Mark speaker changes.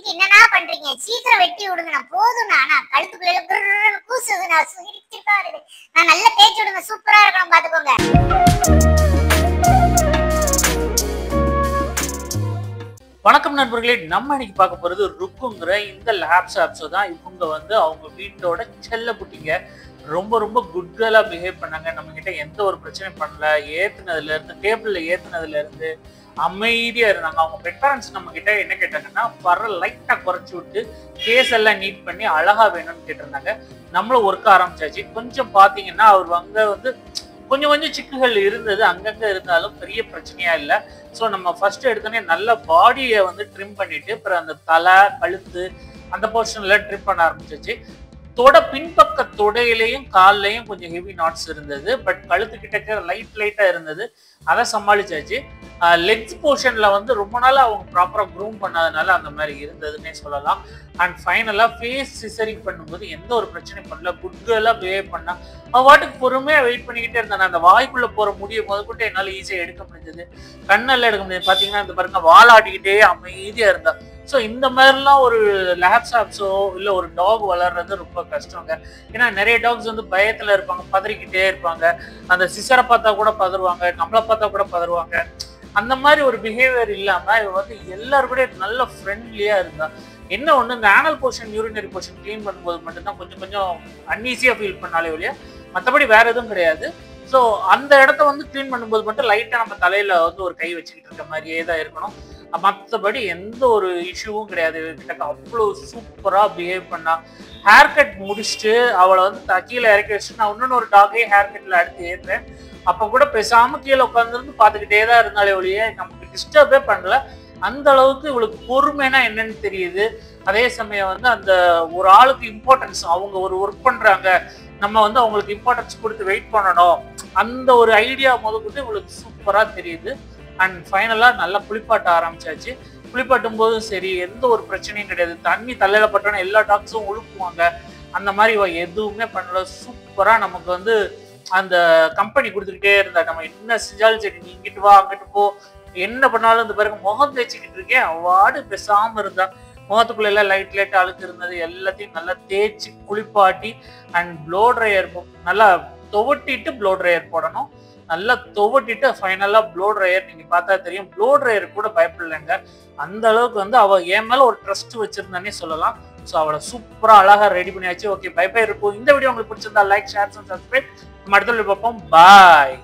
Speaker 1: வச்சுட்டு என்னன்னா பண்றீங்க? சீக்கிரம் வெட்டி விடுங்க. போதும்ண்ணா. ஆனா கழுத்துக்குள்ள குர்ருன்னு கூசுது. நான் சிரிச்சிட்டா இருக்கு. நான் நல்லா தேய்ச்சி விடுங்க. சூப்பரா இருக்கணும் பாத்துக்கோங்க.
Speaker 2: வணக்கம் நண்பர்களே, நம்ம இன்னைக்கு பார்க்க போறது ருக்குங்கிற இந்த லேப்ஸ் ஆப்ஸோ தான். இவங்க வந்து அவங்க வீட்டோட செல்ல குட்டிங்க. ரொம்ப ரொம்ப குட் கேர்லா பிஹேவ் பண்ணாங்க. நம்ம கிட்ட எந்த ஒரு பிரச்சனையும் பண்ணல. ஏத்துனதுல இருந்து டேபிள்ல ஏத்துனதுல இருந்து அமைதியா இருந்தாங்க. அவங்க பெட் பேரண்ட்ஸ் நம்ம கிட்ட என்ன கேட்டாங்கன்னா, பர லைட்டா குறைச்சி விட்டு கேஸ் எல்லாம் நீட் பண்ணி அழகா வேணும்னு கேட்டிருந்தாங்க. நம்மளும் ஒர்க் ஆரம்பிச்சாச்சு. கொஞ்சம் பாத்தீங்கன்னா அவர் அங்க வந்து கொஞ்சம் கொஞ்சம் சிக்குகள் இருந்தது, அங்கங்க இருந்தாலும் பெரிய பிரச்சனையா இல்லை. ஸோ நம்ம ஃபர்ஸ்ட் எடுத்தோடனே நல்ல பாடியை வந்து ட்ரிம் பண்ணிட்டு அப்புறம் அந்த தலை கழுத்து அந்த போர்ஷன்ல ட்ரிம் பண்ண ஆரம்பிச்சிச்சு. பின்பக்க தொடையிலையும் கால்லையும் கொஞ்சம் ஹெவி நாட்ஸ் இருந்தது, பட் கழுத்து கிட்ட லைட்டா இருந்தது, அதை சமாளிச்சாச்சு. லெக்ஸ் போர்ஷன்ல வந்து ரொம்ப நாள் அவங்க ப்ராப்பரா க்ரூம் பண்ணாதனால அந்த மாதிரி இருந்ததுன்னே சொல்லலாம். அண்ட் ஃபைனலா ஃபேஸ் சிசரிங் பண்ணும்போது எந்த ஒரு பிரச்சனையும் பண்ணல, குட் கேர்லா பிஹேவ் பண்ணா. அவன் வாட்டுக்கு பொறுமையா வெயிட் பண்ணிக்கிட்டே இருந்தான். அந்த வாய்க்குள்ள போற முடிய முதற்கொண்டு என்னால ஈஸியா எடுக்க முடிஞ்சது, கண்ணெல்லாம் எடுக்க முடியாது. பாத்தீங்கன்னா இந்த பாருங்க வாலாட்டிக்கிட்டே அமைதியா இருந்தா. ஸோ இந்த மாதிரிலாம் ஒரு லேப்ஸ் ஆப்ஸோ இல்லை ஒரு டாக் வளர்றது ரொம்ப கஷ்டங்க. ஏன்னா நிறைய டாக்ஸ் வந்து பயத்தில் இருப்பாங்க, பதறிக்கிட்டே இருப்பாங்க. அந்த சிசரை பார்த்தா கூட பதறுவாங்க, நம்மளை பார்த்தா கூட பதறுவாங்க. அந்த மாதிரி ஒரு பிஹேவியர் இல்லாமல் இவ வந்து எல்லாரும் கூட நல்ல ஃப்ரெண்ட்லியாக இருந்தா. என்ன ஒன்று, இந்த ஆனல் போர்ஷன் யூரினரி போர்ஷன் க்ளீன் பண்ணும்போது மட்டும்தான் கொஞ்சம் அன்ஈஸியாக ஃபீல் பண்ணாலே ஒழிய மற்றபடி வேற எதுவும் கிடையாது. ஸோ அந்த இடத்த வந்து க்ளீன் பண்ணும்போது மட்டும் லைட்டாக நம்ம தலையில் வந்து ஒரு கை வச்சுக்கிட்டு இருக்க மாதிரியே தான் இருக்கணும். மற்றபடி எந்த ஒரு இஷ்யூவும் கிடையாது. கிட்ட அவ்வளோ சூப்பராக பிஹேவ் பண்ணா. ஹேர் கட் முடிச்சுட்டு அவளை வந்து கீழே இறக்கி வச்சுட்டு நான் இன்னொன்று ஒரு டாகையும் ஹேர் கட்டில் அடுத்து ஏற்றுறேன். அப்போ கூட பேசாமல் கீழே உட்காந்துருந்து பார்த்துக்கிட்டே தான் இருந்தாலே ஒழிய நமக்கு டிஸ்டர்பே பண்ணல. அந்த அளவுக்கு இவளுக்கு பொறுமைனா என்னன்னு தெரியுது. அதே சமயம் வந்து அந்த ஒரு ஆளுக்கு இம்பார்ட்டன்ஸ், அவங்க ஒரு ஒர்க் பண்ணுறாங்க, நம்ம வந்து அவங்களுக்கு இம்பார்ட்டன்ஸ் கொடுத்து வெயிட் பண்ணணும், அந்த ஒரு ஐடியா முதல்கொண்டு இவளுக்கு சூப்பராக தெரியுது. அண்ட் ஃபைனலாக நல்லா குளிப்பாட்ட ஆரம்பிச்சாச்சு. குளிப்பாட்டும் போதும் சரி எந்த ஒரு பிரச்சனையும் கிடையாது. தண்ணி தலையில பட்டோன்னா எல்லா டாக்ஸும் உழுப்புவாங்க. அந்த மாதிரி எதுவுமே பண்ணல. சூப்பராக நமக்கு வந்து அந்த கம்பெனி கொடுத்துக்கிட்டே இருந்தா. நம்ம என்ன செஞ்சாலும் சரி, நீ இங்கிட்டு வா அங்கிட்டு போ, என்ன பண்ணாலும் இந்த பிறகு முகம் தேய்ச்சிக்கிட்டு இருக்கேன் அவாடு பேசாமல் இருந்தா. முகத்துக்குள்ள எல்லாம் லைட் அழுக்கு இருந்தது, எல்லாத்தையும் நல்லா தேய்ச்சி குளிப்பாட்டி அண்ட் ப்ளோ ட்ரையர் நல்லா துவட்டிட்டு ப்ளோ ட்ரையர் போடணும். நல்லா துவட்டிட்டு ஃபைனலா ப்ளோ ட்ரையர், நீங்க பார்த்தா தெரியும், ப்ளோ ட்ரையர் கூட பயப்படலைங்க. அந்த அளவுக்கு வந்து அவ என் மேல ஒரு ட்ரஸ்ட் வச்சிருந்தானே சொல்லலாம். ஸோ அவளை சூப்பரா அழகா ரெடி பண்ணியாச்சு. ஓகே, பை பை இருக்கும். இந்த வீடியோ உங்களுக்கு பிடிச்சிருந்தா லைக், ஷேர், சப்ஸ்கிரைப். நம்ம அடுத்த வீடியோ பார்ப்போம். பாய்.